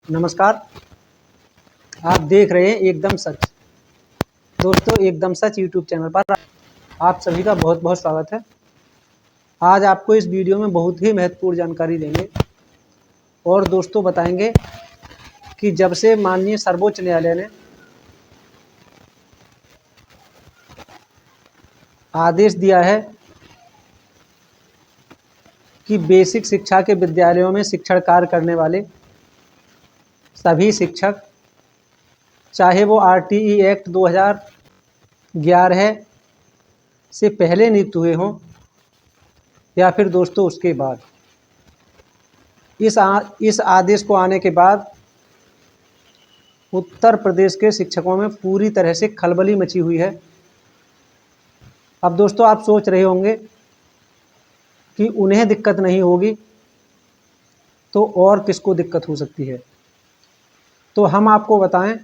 नमस्कार। आप देख रहे हैं एकदम सच। दोस्तों, एकदम सच यूट्यूब चैनल पर आप सभी का बहुत बहुत स्वागत है। आज आपको इस वीडियो में बहुत ही महत्वपूर्ण जानकारी देंगे और दोस्तों बताएंगे कि जब से माननीय सर्वोच्च न्यायालय ने आदेश दिया है कि बेसिक शिक्षा के विद्यालयों में शिक्षण कार्य करने वाले सभी शिक्षक, चाहे वो आरटीई एक्ट 2011 से पहले नियुक्त हुए हों या फिर दोस्तों उसके बाद, इस आदेश को आने के बाद उत्तर प्रदेश के शिक्षकों में पूरी तरह से खलबली मची हुई है। अब दोस्तों आप सोच रहे होंगे कि उन्हें दिक्कत नहीं होगी तो और किसको दिक्कत हो सकती है। तो हम आपको बताएं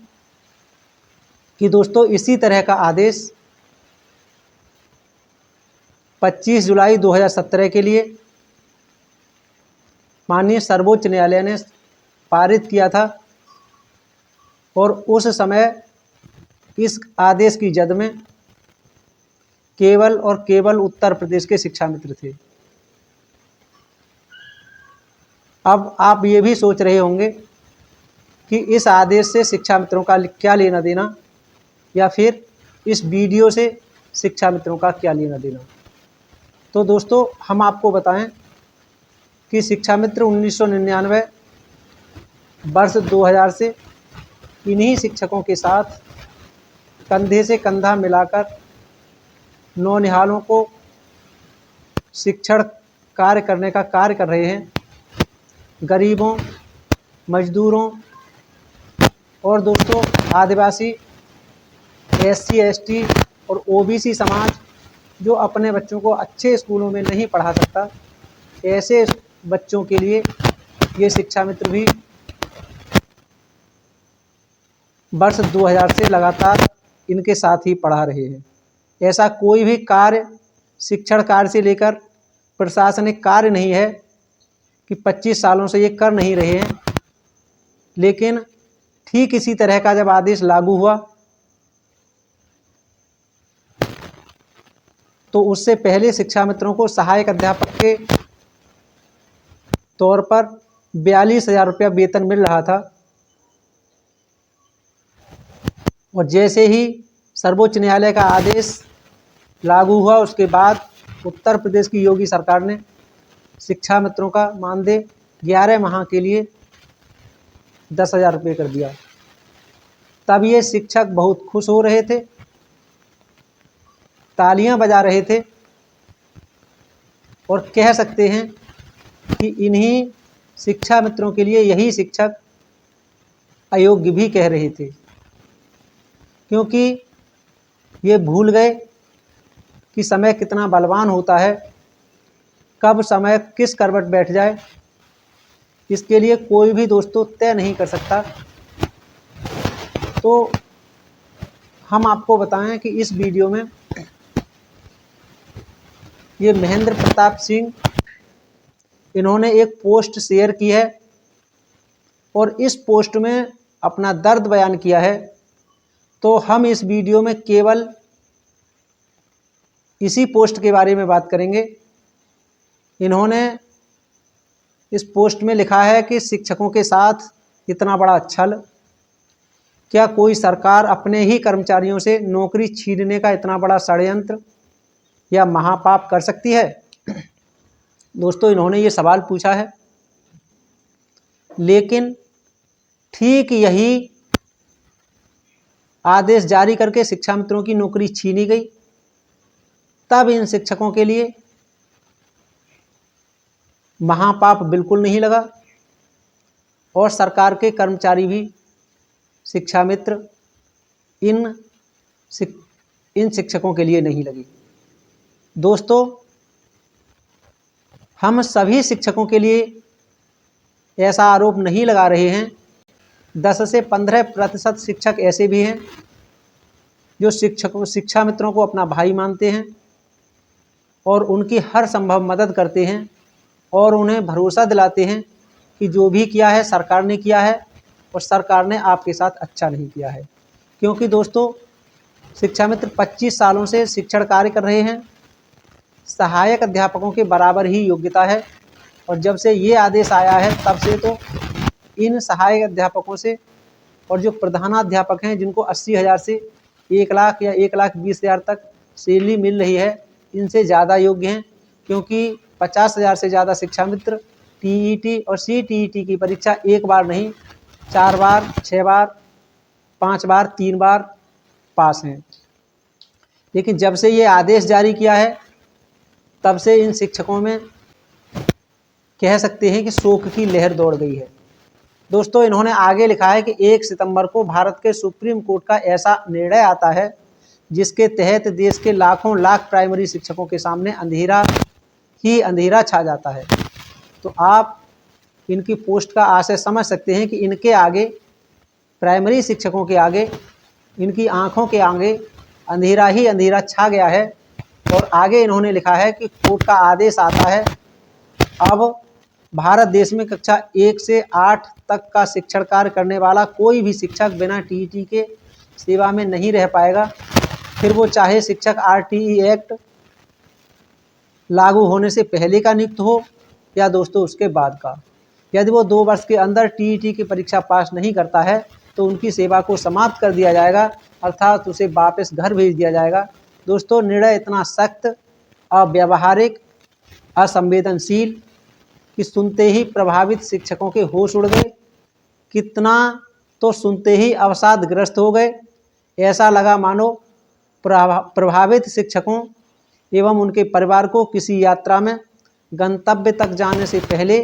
कि दोस्तों इसी तरह का आदेश 25 जुलाई 2017 के लिए माननीय सर्वोच्च न्यायालय ने पारित किया था और उस समय इस आदेश की जद में केवल और केवल उत्तर प्रदेश के शिक्षा मित्र थे। अब आप ये भी सोच रहे होंगे कि इस आदेश से शिक्षा मित्रों का क्या लेना देना, या फिर इस वीडियो से शिक्षा मित्रों का क्या लेना देना। तो दोस्तों हम आपको बताएं कि शिक्षा मित्र 1999 वर्ष 2000 से इन्हीं शिक्षकों के साथ कंधे से कंधा मिलाकर नौनिहालों को शिक्षण कार्य करने का कार्य कर रहे हैं। गरीबों, मजदूरों और दोस्तों आदिवासी, एससी, एसटी और ओबीसी समाज जो अपने बच्चों को अच्छे स्कूलों में नहीं पढ़ा सकता, ऐसे बच्चों के लिए ये शिक्षा मित्र भी वर्ष 2000 से लगातार इनके साथ ही पढ़ा रहे हैं। ऐसा कोई भी कार्य शिक्षण कार्य से लेकर प्रशासनिक कार्य नहीं है कि 25 सालों से ये कर नहीं रहे हैं। लेकिन ठीक इसी तरह का जब आदेश लागू हुआ तो उससे पहले शिक्षा मित्रों को सहायक अध्यापक के तौर पर 42,000 रुपया वेतन मिल रहा था। और जैसे ही सर्वोच्च न्यायालय का आदेश लागू हुआ उसके बाद उत्तर प्रदेश की योगी सरकार ने शिक्षा मित्रों का मानदेय 11 माह के लिए 10,000 रुपये कर दिया। तब ये शिक्षक बहुत खुश हो रहे थे, तालियां बजा रहे थे और कह सकते हैं कि इन्हीं शिक्षा मित्रों के लिए यही शिक्षक अयोग्य भी कह रहे थे, क्योंकि ये भूल गए कि समय कितना बलवान होता है, कब समय किस करवट बैठ जाए इसके लिए कोई भी दोस्तों तय नहीं कर सकता। तो हम आपको बताएं कि इस वीडियो में ये महेंद्र प्रताप सिंह इन्होंने एक पोस्ट शेयर की है और इस पोस्ट में अपना दर्द बयान किया है। तो हम इस वीडियो में केवल इसी पोस्ट के बारे में बात करेंगे। इन्होंने इस पोस्ट में लिखा है कि शिक्षकों के साथ इतना बड़ा छल, क्या कोई सरकार अपने ही कर्मचारियों से नौकरी छीनने का इतना बड़ा षड्यंत्र या महापाप कर सकती है। दोस्तों इन्होंने ये सवाल पूछा है, लेकिन ठीक यही आदेश जारी करके शिक्षा मित्रों की नौकरी छीनी गई, तब इन शिक्षकों के लिए महापाप बिल्कुल नहीं लगा और सरकार के कर्मचारी भी शिक्षा मित्र इन शिक्षकों के लिए नहीं लगी। दोस्तों हम सभी शिक्षकों के लिए ऐसा आरोप नहीं लगा रहे हैं। 10 से 15% शिक्षक ऐसे भी हैं जो शिक्षा मित्रों को अपना भाई मानते हैं और उनकी हर संभव मदद करते हैं और उन्हें भरोसा दिलाते हैं कि जो भी किया है सरकार ने किया है और सरकार ने आपके साथ अच्छा नहीं किया है। क्योंकि दोस्तों शिक्षा मित्र 25 सालों से शिक्षण कार्य कर रहे हैं, सहायक अध्यापकों के बराबर ही योग्यता है, और जब से ये आदेश आया है तब से तो इन सहायक अध्यापकों से और जो प्रधानाध्यापक हैं जिनको 80,000 से 1 लाख या 1,20,000 तक सैलरी मिल रही है, इनसे ज़्यादा योग्य हैं। क्योंकि 50,000 से ज़्यादा शिक्षा मित्र टीईटी और सीटीईटी की परीक्षा 1 बार नहीं 4 बार, 6 बार, 5 बार, 3 बार पास हैं। लेकिन जब से ये आदेश जारी किया है तब से इन शिक्षकों में कह सकते हैं कि शोक की लहर दौड़ गई है। दोस्तों इन्होंने आगे लिखा है कि 1 सितंबर को भारत के सुप्रीम कोर्ट का ऐसा निर्णय आता है जिसके तहत देश के लाखों लाख प्राइमरी शिक्षकों के सामने अंधेरा ही अंधेरा छा जाता है। तो आप इनकी पोस्ट का आशय समझ सकते हैं कि इनके आगे, प्राइमरी शिक्षकों के आगे, इनकी आंखों के आगे अंधेरा ही अंधेरा छा गया है। और आगे इन्होंने लिखा है कि कोर्ट का आदेश आता है, अब भारत देश में कक्षा 1 से 8 तक का शिक्षण कार्य करने वाला कोई भी शिक्षक बिना टीईटी के सेवा में नहीं रह पाएगा, फिर वो चाहे शिक्षक आरटीई एक्ट लागू होने से पहले का नियुक्त हो या दोस्तों उसके बाद का। यदि वो 2 वर्ष के अंदर टीईटी की परीक्षा पास नहीं करता है तो उनकी सेवा को समाप्त कर दिया जाएगा, अर्थात उसे वापस घर भेज दिया जाएगा। दोस्तों निर्णय इतना सख्त, अव्यावहारिक, असंवेदनशील कि सुनते ही प्रभावित शिक्षकों के होश उड़ गए। कितना तो सुनते ही अवसादग्रस्त हो गए। ऐसा लगा मानो प्रभावित शिक्षकों एवं उनके परिवार को किसी यात्रा में गंतव्य तक जाने से पहले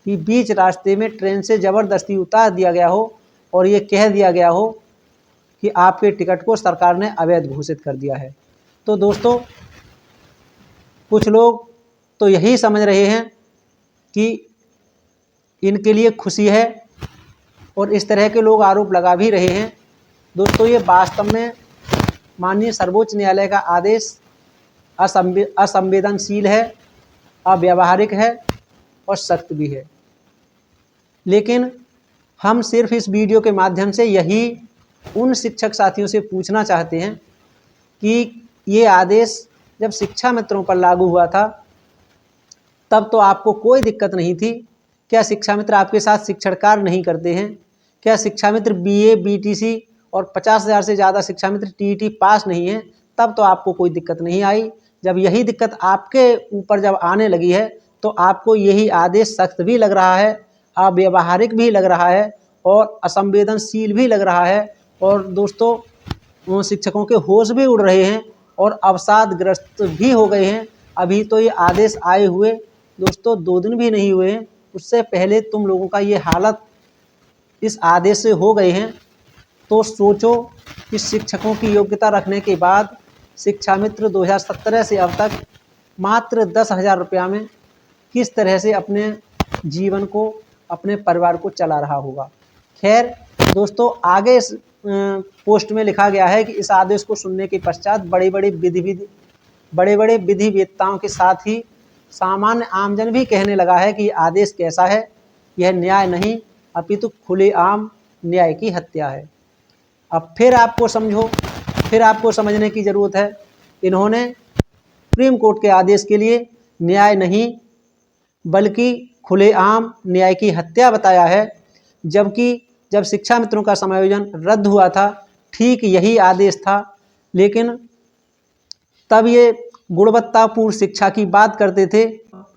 ही बीच रास्ते में ट्रेन से ज़बरदस्ती उतार दिया गया हो और ये कह दिया गया हो कि आपके टिकट को सरकार ने अवैध घोषित कर दिया है। तो दोस्तों कुछ लोग तो यही समझ रहे हैं कि इनके लिए खुशी है और इस तरह के लोग आरोप लगा भी रहे हैं। दोस्तों ये वास्तव में माननीय सर्वोच्च न्यायालय का आदेश असंवेदनशील है, अव्यावहारिक है और सख्त भी है। लेकिन हम सिर्फ इस वीडियो के माध्यम से यही उन शिक्षक साथियों से पूछना चाहते हैं कि ये आदेश जब शिक्षा मित्रों पर लागू हुआ था तब तो आपको कोई दिक्कत नहीं थी। क्या शिक्षा मित्र आपके साथ शिक्षण कार्य नहीं करते हैं? क्या शिक्षा मित्र बीए, बीटीसी और 50,000 से ज़्यादा शिक्षा मित्र टीईटी पास नहीं हैं? तब तो आपको कोई दिक्कत नहीं आई। जब यही दिक्कत आपके ऊपर जब आने लगी है तो आपको यही आदेश सख्त भी लग रहा है, अव्यावहारिक भी लग रहा है और असंवेदनशील भी लग रहा है। और दोस्तों शिक्षकों के होश भी उड़ रहे हैं और अवसादग्रस्त भी हो गए हैं। अभी तो ये आदेश आए हुए दोस्तों 2 दिन भी नहीं हुए हैं, उससे पहले तुम लोगों का ये हालत इस आदेश से हो गए हैं। तो सोचो कि शिक्षकों की योग्यता रखने के बाद शिक्षा मित्र 2017 से अब तक मात्र 10,000 रुपया में किस तरह से अपने जीवन को, अपने परिवार को चला रहा होगा। खैर दोस्तों आगे इस पोस्ट में लिखा गया है कि इस आदेश को सुनने के पश्चात बड़े बड़े विधिवेत्ताओं के साथ ही सामान्य आमजन भी कहने लगा है कि आदेश कैसा है, यह न्याय नहीं अपितु खुलेआम न्याय की हत्या है। अब फिर आपको समझने की ज़रूरत है। इन्होंने सुप्रीम कोर्ट के आदेश के लिए न्याय नहीं बल्कि खुलेआम न्याय की हत्या बताया है। जबकि जब शिक्षा मित्रों का समायोजन रद्द हुआ था ठीक यही आदेश था, लेकिन तब ये गुणवत्तापूर्ण शिक्षा की बात करते थे।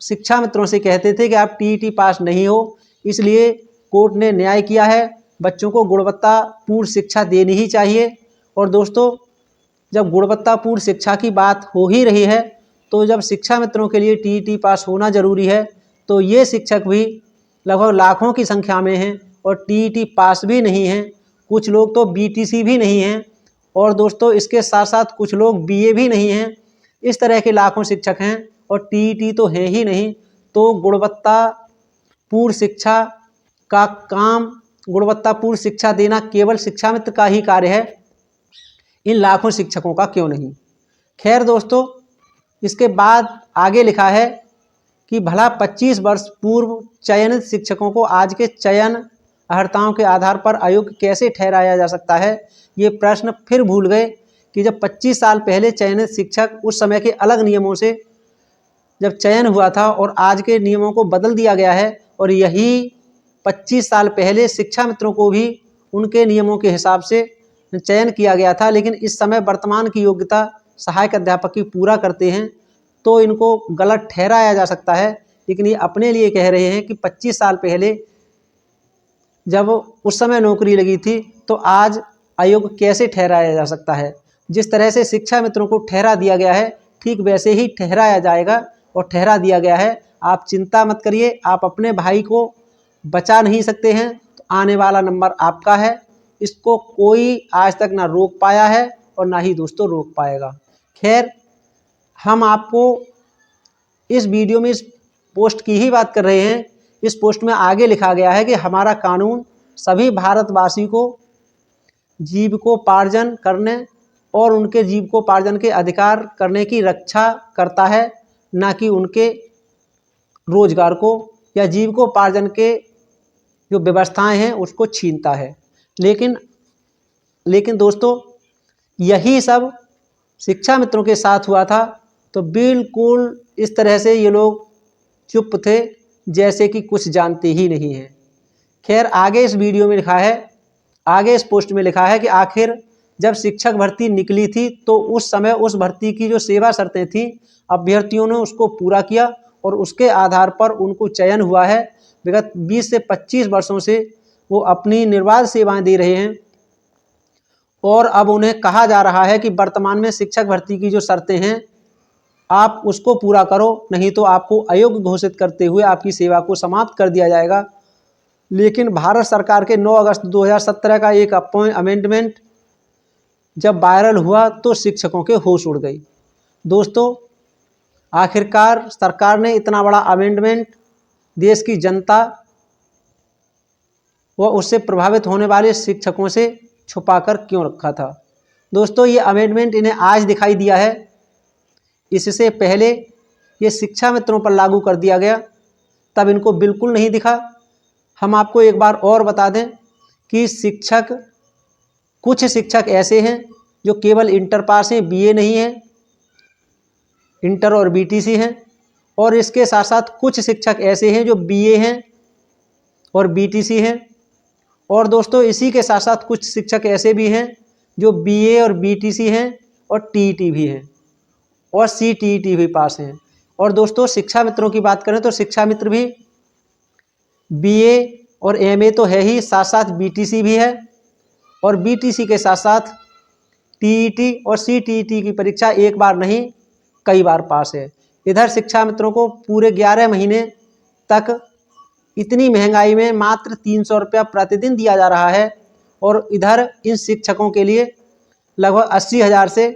शिक्षा मित्रों से कहते थे कि आप टीईटी पास नहीं हो, इसलिए कोर्ट ने न्याय किया है, बच्चों को गुणवत्तापूर्ण शिक्षा देनी ही चाहिए। और दोस्तों जब गुणवत्तापूर्ण शिक्षा की बात हो ही रही है तो जब शिक्षा मित्रों के लिए टीईटी पास होना ज़रूरी है तो ये शिक्षक भी लगभग लाखों की संख्या में हैं और टीईटी पास भी नहीं हैं। कुछ लोग तो बीटीसी भी नहीं हैं और दोस्तों इसके साथ साथ कुछ लोग बीए भी नहीं हैं। इस तरह के लाखों शिक्षक हैं और टीईटी तो है ही नहीं। तो गुणवत्तापूर्ण शिक्षा का काम, गुणवत्तापूर्ण शिक्षा देना केवल शिक्षा मित्र का ही कार्य है, इन लाखों शिक्षकों का क्यों नहीं। खैर दोस्तों इसके बाद आगे लिखा है कि भला 25 वर्ष पूर्व चयनित शिक्षकों को आज के चयन अर्हताओं के आधार पर अयोग्य कैसे ठहराया जा सकता है, ये प्रश्न फिर भूल गए कि जब 25 साल पहले चयनित शिक्षक उस समय के अलग नियमों से जब चयन हुआ था और आज के नियमों को बदल दिया गया है, और यही 25 साल पहले शिक्षा मित्रों को भी उनके नियमों के हिसाब से चयन किया गया था, लेकिन इस समय वर्तमान की योग्यता सहायक अध्यापक की पूरा करते हैं तो इनको गलत ठहराया जा सकता है। लेकिन ये अपने लिए कह रहे हैं कि 25 साल पहले जब उस समय नौकरी लगी थी तो आज अयोग्य कैसे ठहराया जा सकता है। जिस तरह से शिक्षा मित्रों को ठहरा दिया गया है ठीक वैसे ही ठहराया जाएगा और ठहरा दिया गया है। आप चिंता मत करिए, आप अपने भाई को बचा नहीं सकते हैं तो आने वाला नंबर आपका है, इसको कोई आज तक ना रोक पाया है और ना ही दोस्तों रोक पाएगा। खैर, हम आपको इस वीडियो में इस पोस्ट की ही बात कर रहे हैं। इस पोस्ट में आगे लिखा गया है कि हमारा कानून सभी भारतवासी को जीविकोपार्जन करने और उनके जीविकोपार्जन के अधिकार करने की रक्षा करता है, ना कि उनके रोजगार को या जीविकोपार्जन के जो व्यवस्थाएं हैं उसको छीनता है। लेकिन दोस्तों, यही सब शिक्षा मित्रों के साथ हुआ था तो बिल्कुल इस तरह से ये लोग चुप थे जैसे कि कुछ जानते ही नहीं हैं। खैर, आगे इस वीडियो में लिखा है, आगे इस पोस्ट में लिखा है कि आखिर जब शिक्षक भर्ती निकली थी तो उस समय उस भर्ती की जो सेवा शर्तें थी अभ्यर्थियों ने उसको पूरा किया और उसके आधार पर उनको चयन हुआ है। विगत 20 से 25 वर्षों से वो अपनी निर्बाध सेवाएं दे रहे हैं और अब उन्हें कहा जा रहा है कि वर्तमान में शिक्षक भर्ती की जो शर्तें हैं आप उसको पूरा करो, नहीं तो आपको अयोग्य घोषित करते हुए आपकी सेवा को समाप्त कर दिया जाएगा। लेकिन भारत सरकार के 9 अगस्त 2017 का एक अमेंडमेंट जब वायरल हुआ तो शिक्षकों के होश उड़ गई। दोस्तों, आखिरकार सरकार ने इतना बड़ा अमेंडमेंट देश की जनता व उससे प्रभावित होने वाले शिक्षकों से छुपाकर क्यों रखा था। दोस्तों, ये अमेंडमेंट इन्हें आज दिखाई दिया है, इससे पहले ये शिक्षा मित्रों पर लागू कर दिया गया तब इनको बिल्कुल नहीं दिखा। हम आपको एक बार और बता दें कि कुछ शिक्षक ऐसे हैं जो केवल इंटर पास हैं, बीए नहीं है, इंटर और बीटीसी हैं, और इसके साथ साथ कुछ शिक्षक ऐसे हैं जो बीए हैं और बीटीसी हैं, और दोस्तों इसी के साथ साथ कुछ शिक्षक ऐसे भी हैं जो बीए और बीटीसी हैं और टीईटी भी हैं और सीटीईटी भी पास हैं। और दोस्तों, शिक्षा मित्रों की बात करें तो शिक्षा मित्र भी बीए और एमए तो है ही, साथ साथ बीटीसी भी है और बीटीसी के साथ साथ टीईटी और सीटीईटी की परीक्षा एक बार नहीं कई बार पास है। इधर शिक्षा मित्रों को पूरे 11 महीने तक इतनी महंगाई में मात्र 300 रुपया प्रतिदिन दिया जा रहा है और इधर इन शिक्षकों के लिए लगभग 80,000 से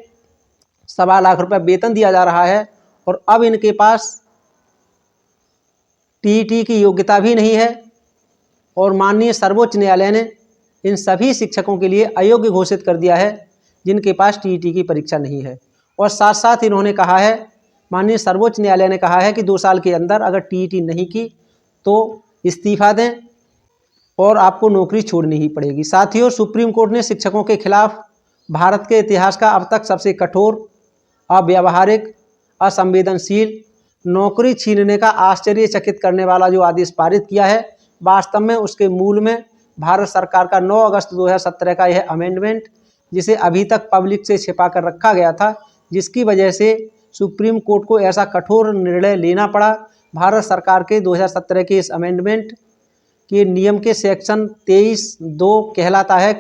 1.25 लाख रुपया वेतन दिया जा रहा है और अब इनके पास टीईटी की योग्यता भी नहीं है और माननीय सर्वोच्च न्यायालय ने इन सभी शिक्षकों के लिए अयोग्य घोषित कर दिया है जिनके पास टीईटी की परीक्षा नहीं है। और साथ साथ इन्होंने कहा है, माननीय सर्वोच्च न्यायालय ने कहा है कि 2 साल के अंदर अगर टीईटी नहीं की तो इस्तीफा दें और आपको नौकरी छोड़नी ही पड़ेगी। साथियों, सुप्रीम कोर्ट ने शिक्षकों के खिलाफ भारत के इतिहास का अब तक सबसे कठोर, अव्यावहारिक, असंवेदनशील, नौकरी छीनने का आश्चर्यचकित करने वाला जो आदेश पारित किया है, वास्तव में उसके मूल में भारत सरकार का 9 अगस्त 2017 का यह अमेंडमेंट, जिसे अभी तक पब्लिक से छिपा कर रखा गया था, जिसकी वजह से सुप्रीम कोर्ट को ऐसा कठोर निर्णय लेना पड़ा। भारत सरकार के 2017 के इस अमेंडमेंट के नियम के सेक्शन 23(2) कहलाता है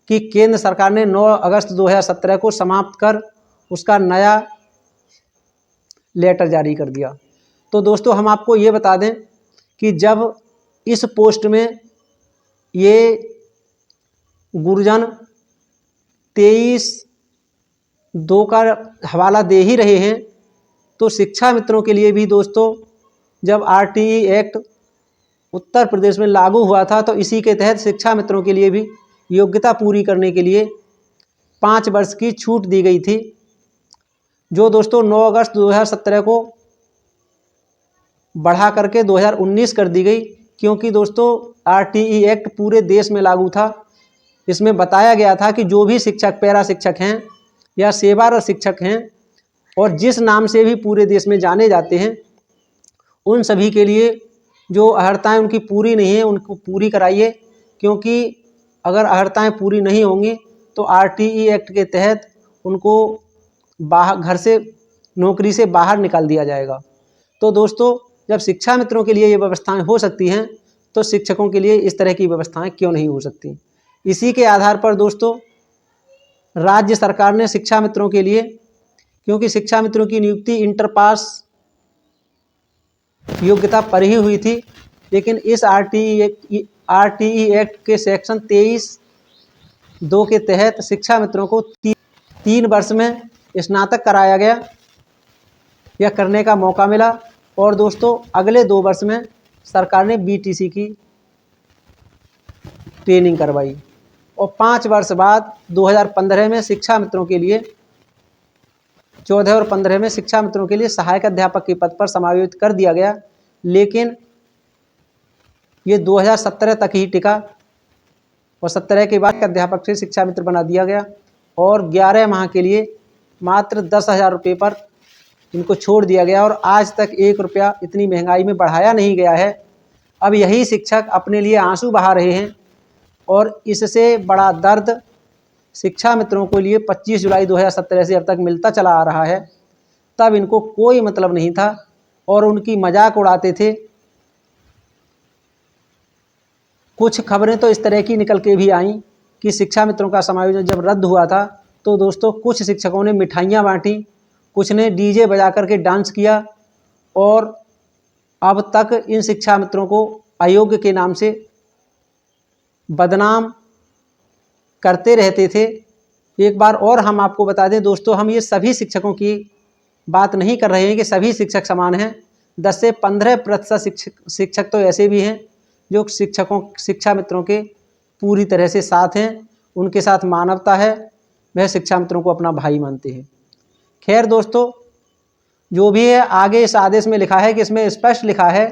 कि केंद्र सरकार ने 9 अगस्त 2017 को समाप्त कर उसका नया लेटर जारी कर दिया। तो दोस्तों, हम आपको ये बता दें कि जब इस पोस्ट में ये गुरुजन 23(2) का हवाला दे ही रहे हैं तो शिक्षा मित्रों के लिए भी दोस्तों, जब आरटीई एक्ट उत्तर प्रदेश में लागू हुआ था तो इसी के तहत शिक्षा मित्रों के लिए भी योग्यता पूरी करने के लिए 5 वर्ष की छूट दी गई थी, जो दोस्तों 9 अगस्त 2017 को बढ़ा करके 2019 कर दी गई। क्योंकि दोस्तों RTE एक्ट पूरे देश में लागू था। इसमें बताया गया था कि जो भी शिक्षक, पैरा शिक्षक हैं या सेवारत शिक्षक हैं और जिस नाम से भी पूरे देश में जाने जाते हैं, उन सभी के लिए जो अर्हताएँ उनकी पूरी नहीं है उनको पूरी कराइए, क्योंकि अगर अर्हताएँ पूरी नहीं होंगी तो RTE एक्ट के तहत उनको बाहर, घर से, नौकरी से बाहर निकाल दिया जाएगा। तो दोस्तों, जब शिक्षा मित्रों के लिए ये व्यवस्थाएं हो सकती हैं तो शिक्षकों के लिए इस तरह की व्यवस्थाएं क्यों नहीं हो सकती। इसी के आधार पर दोस्तों राज्य सरकार ने शिक्षा मित्रों के लिए, क्योंकि शिक्षा मित्रों की नियुक्ति इंटर पास योग्यता पर ही हुई थी, लेकिन इस RTE एक्ट के सेक्शन 23(2) के तहत शिक्षा मित्रों को 3 वर्ष में स्नातक कराया गया या करने का मौका मिला। और दोस्तों अगले 2 वर्ष में सरकार ने BTC की ट्रेनिंग करवाई और 5 वर्ष बाद 2015 में शिक्षा मित्रों के लिए, 14 और 15 में शिक्षा मित्रों के लिए सहायक अध्यापक के पद पर समायोजित कर दिया गया, लेकिन ये 2017 तक ही टिका और 17 के बाद अध्यापक से शिक्षा मित्र बना दिया गया और 11 माह के लिए मात्र 10,000 रुपये पर इनको छोड़ दिया गया और आज तक 1 रुपया इतनी महंगाई में बढ़ाया नहीं गया है। अब यही शिक्षक अपने लिए आंसू बहा रहे हैं और इससे बड़ा दर्द शिक्षा मित्रों के लिए 25 जुलाई 2017 से अब तक मिलता चला आ रहा है। तब इनको कोई मतलब नहीं था और उनकी मजाक उड़ाते थे। कुछ खबरें तो इस तरह की निकल के भी आईं कि शिक्षा मित्रों का समायोजन जब रद्द हुआ था तो दोस्तों कुछ शिक्षकों ने मिठाइयाँ बांटी, कुछ ने DJ बजा करके डांस किया और अब तक इन शिक्षा मित्रों को अयोग्य के नाम से बदनाम करते रहते थे। एक बार और हम आपको बता दें दोस्तों, हम ये सभी शिक्षकों की बात नहीं कर रहे हैं कि सभी शिक्षक समान हैं। 10 से 15% शिक्षक तो ऐसे भी हैं जो शिक्षा मित्रों के पूरी तरह से साथ हैं, उनके साथ मानवता है, वह शिक्षा मित्रों को अपना भाई मानते हैं। खैर दोस्तों, जो भी है आगे इस आदेश में लिखा है कि इसमें स्पष्ट लिखा है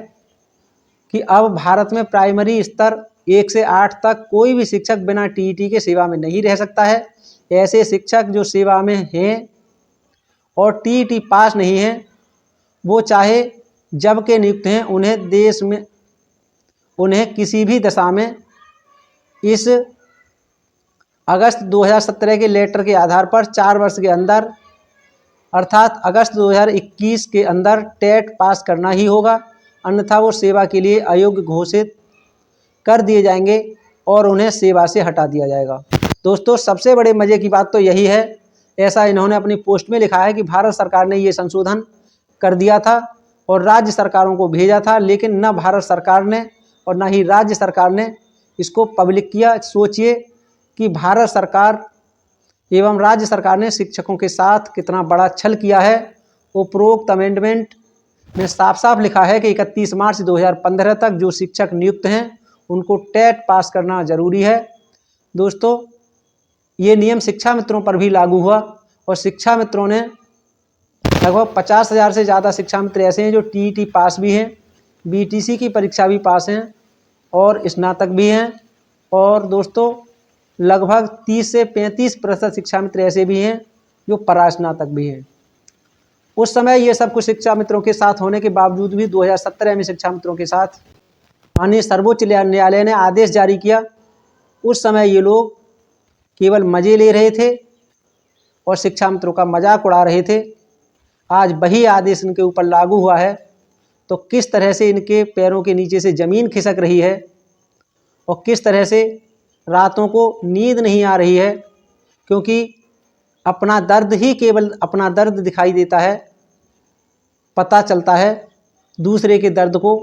कि अब भारत में प्राइमरी स्तर 1 से 8 तक कोई भी शिक्षक बिना TET के सेवा में नहीं रह सकता है। ऐसे शिक्षक जो सेवा में हैं और TET पास नहीं हैं, वो चाहे जब के नियुक्त हैं, उन्हें किसी भी दशा में इस अगस्त 2017 के लेटर के आधार पर 4 वर्ष के अंदर अर्थात अगस्त 2021 के अंदर टेट पास करना ही होगा, अन्यथा वो सेवा के लिए अयोग्य घोषित कर दिए जाएंगे और उन्हें सेवा से हटा दिया जाएगा। दोस्तों सबसे बड़े मज़े की बात तो यही है, ऐसा इन्होंने अपनी पोस्ट में लिखा है कि भारत सरकार ने ये संशोधन कर दिया था और राज्य सरकारों को भेजा था, लेकिन न भारत सरकार ने और न ही राज्य सरकार ने इसको पब्लिक किया। सोचिए कि भारत सरकार एवं राज्य सरकार ने शिक्षकों के साथ कितना बड़ा छल किया है। उपरोक्त अमेंडमेंट में साफ साफ लिखा है कि 31 मार्च 2015 तक जो शिक्षक नियुक्त हैं उनको टेट पास करना जरूरी है। दोस्तों ये नियम शिक्षा मित्रों पर भी लागू हुआ और शिक्षा मित्रों ने लगभग 50,000 से ज़्यादा शिक्षा मित्र ऐसे हैं जो TET पास भी हैं, BTC की परीक्षा भी पास हैं और स्नातक भी हैं। और दोस्तों लगभग 30 से 35% शिक्षा मित्र ऐसे भी हैं जो परास्नातक भी हैं। उस समय ये सब कुछ शिक्षा मित्रों के साथ होने के बावजूद भी 2017 में शिक्षा मित्रों के साथ माननीय सर्वोच्च न्यायालय ने आदेश जारी किया। उस समय ये लोग केवल मज़े ले रहे थे और शिक्षा मित्रों का मजाक उड़ा रहे थे। आज वही आदेश इनके ऊपर लागू हुआ है तो किस तरह से इनके पैरों के नीचे से ज़मीन खिसक रही है और किस तरह से रातों को नींद नहीं आ रही है, क्योंकि अपना दर्द ही केवल अपना दर्द दिखाई देता है, पता चलता है। दूसरे के दर्द को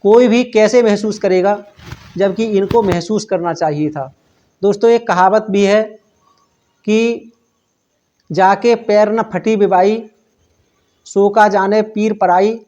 कोई भी कैसे महसूस करेगा, जबकि इनको महसूस करना चाहिए था। दोस्तों एक कहावत भी है कि जाके पैर न फटी बिबाई, सो का जाने पीर पराई।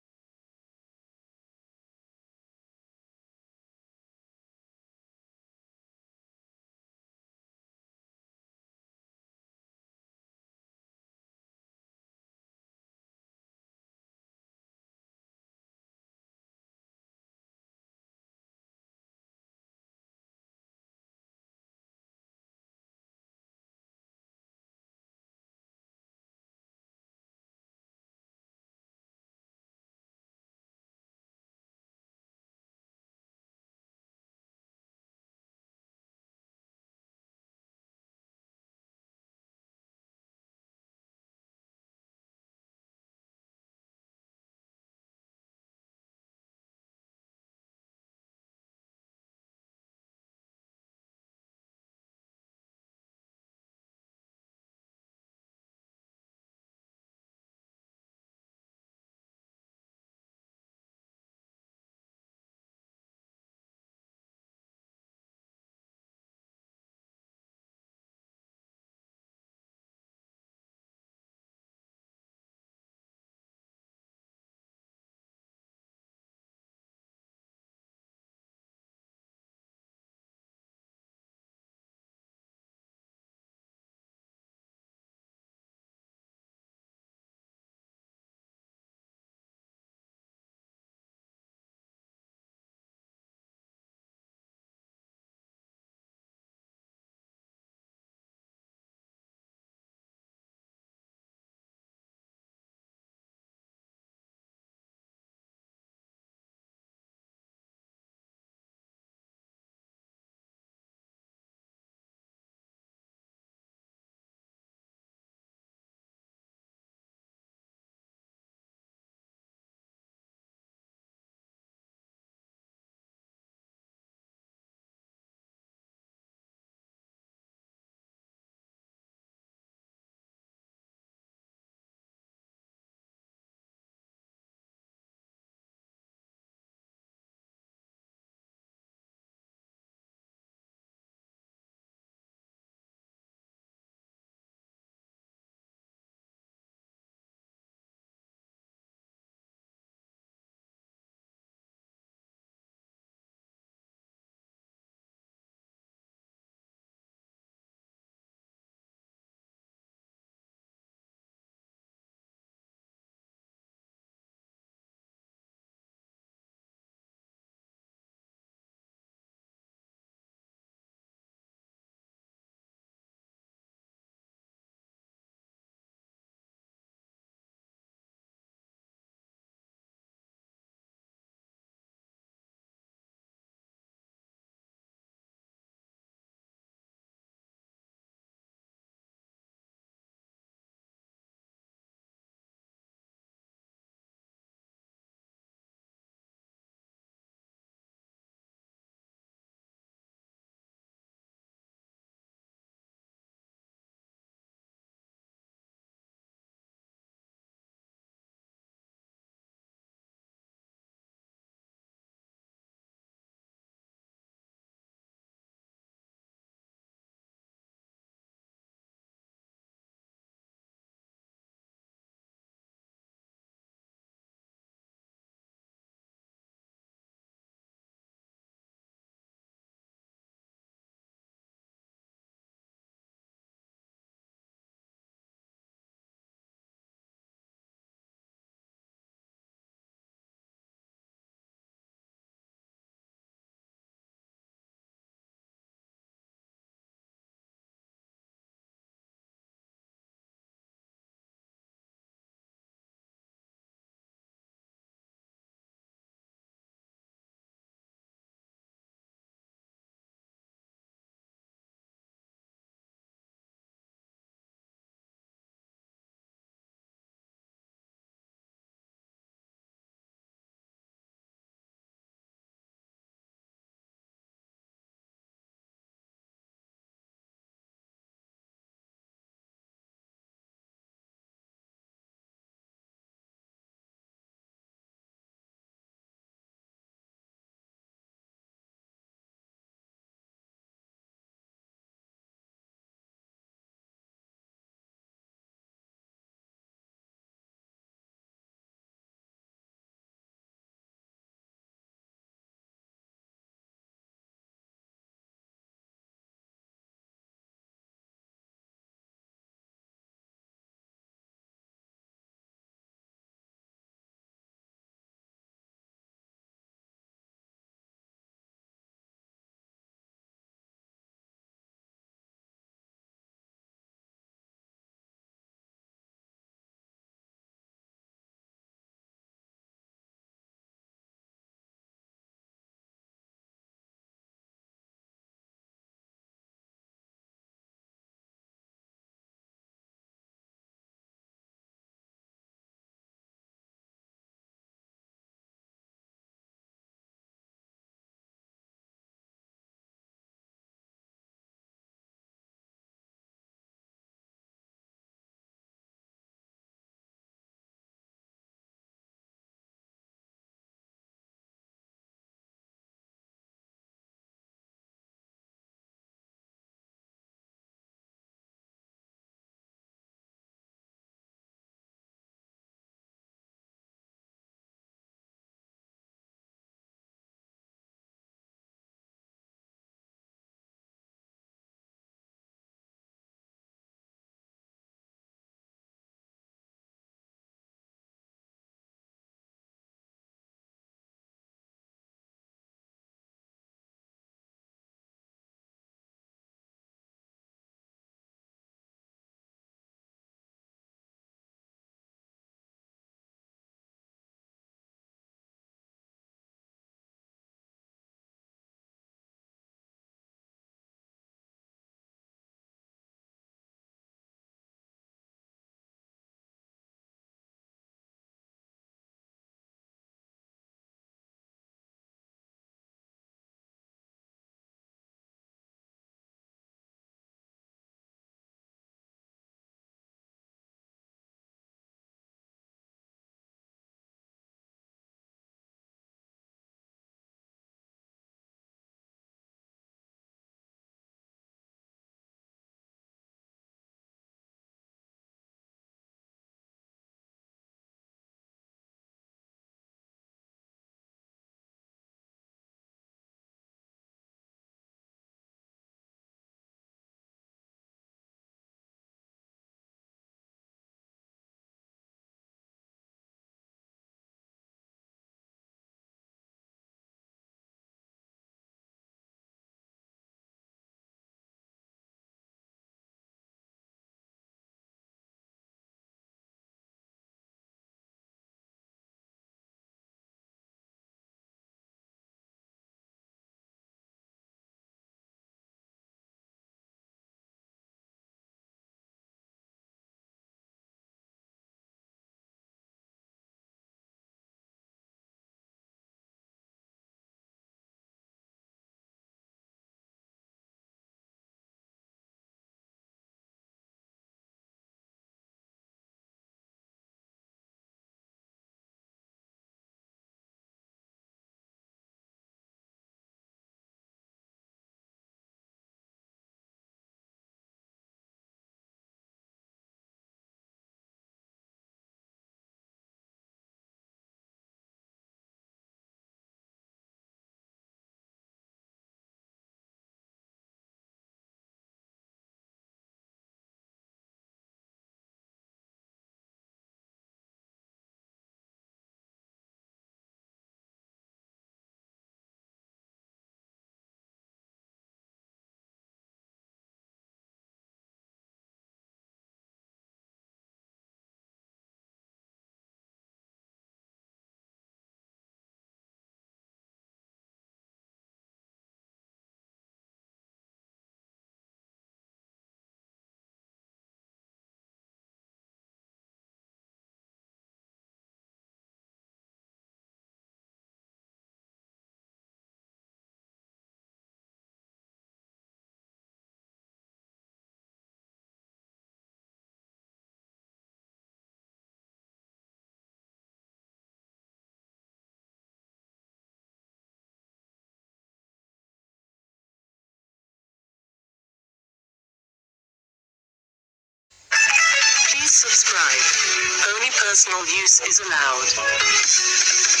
Subscribe. Only personal use is allowed.